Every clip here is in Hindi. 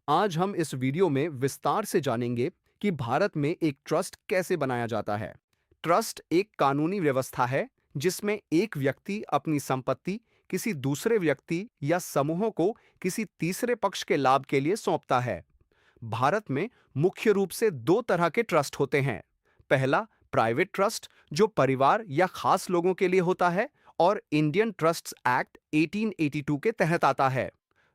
आज हम इस वीडियो में विस्तार से जानेंगे कि भारत में एक ट्रस्ट कैसे बनाया जाता है। ट्रस्ट एक कानूनी व्यवस्था है जिसमें एक व्यक्ति अपनी संपत्ति किसी दूसरे व्यक्ति या समूहों को किसी तीसरे पक्ष के लाभ के लिए सौंपता है। भारत में मुख्य रूप से दो तरह के ट्रस्ट होते हैं। पहला, प्राइवेट ट्रस्ट, जो परिवार या खास लोगों के लिए होता है और इंडियन ट्रस्ट्स एक्ट 1882 के तहत आता है।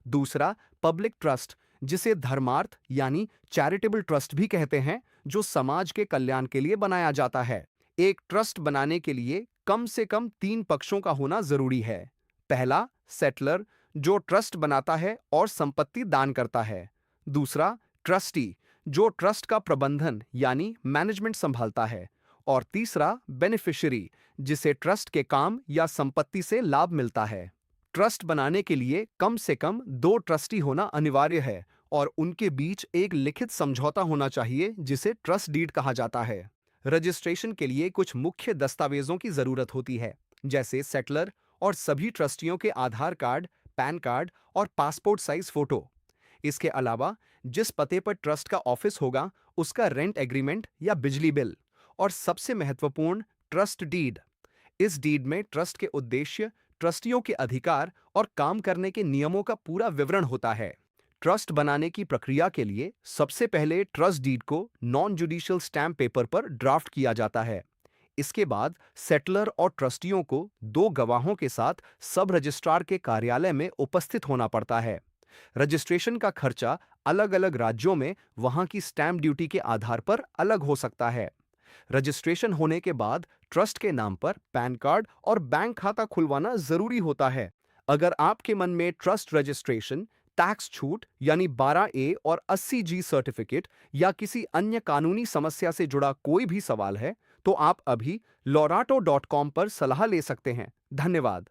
दूसरा, पब्लिक ट्रस्ट, जिसे धर्मार्थ यानी चैरिटेबल ट्रस्ट भी कहते हैं, जो समाज के कल्याण के लिए बनाया जाता है। एक ट्रस्ट बनाने के लिए कम से कम तीन पक्षों का होना जरूरी है। पहला, सेटलर, जो ट्रस्ट बनाता है और संपत्ति दान करता है। दूसरा, ट्रस्टी, जो ट्रस्ट का प्रबंधन यानी मैनेजमेंट संभालता है। और तीसरा, बेनिफिशियरी, जिसे ट्रस्ट के काम या संपत्ति से लाभ मिलता है। ट्रस्ट बनाने के लिए कम से कम दो ट्रस्टी होना अनिवार्य है और उनके बीच एक लिखित समझौता होना चाहिए जिसे ट्रस्ट डीड कहा जाता है। रजिस्ट्रेशन के लिए कुछ मुख्य दस्तावेजों की जरूरत होती है, जैसे सेटलर और सभी ट्रस्टियों के आधार कार्ड, पैन कार्ड और पासपोर्ट साइज फोटो। इसके अलावा जिस पते पर ट्रस्ट का ऑफिस होगा उसका रेंट एग्रीमेंट या बिजली बिल। और सबसे महत्वपूर्ण, ट्रस्ट डीड। इस डीड में ट्रस्ट के उद्देश्य, ट्रस्टियों के अधिकार और काम करने के नियमों का पूरा विवरण होता है। ट्रस्ट बनाने की प्रक्रिया के लिए सबसे पहले ट्रस्ट डीड को नॉन जुडिशियल स्टैम्प पेपर पर ड्राफ्ट किया जाता है। इसके बाद सेटलर और ट्रस्टियों को दो गवाहों के साथ सब रजिस्ट्रार के कार्यालय में उपस्थित होना पड़ता है। रजिस्ट्रेशन का खर्चा अलग अलग राज्यों में वहां की स्टैम्प ड्यूटी के आधार पर अलग हो सकता है। रजिस्ट्रेशन होने के बाद ट्रस्ट के नाम पर पैन कार्ड और बैंक खाता खुलवाना जरूरी होता है। अगर आपके मन में ट्रस्ट रजिस्ट्रेशन, टैक्स छूट यानी 12A और 80G सर्टिफिकेट या किसी अन्य कानूनी समस्या से जुड़ा कोई भी सवाल है, तो आप अभी lorato.com पर सलाह ले सकते हैं। धन्यवाद।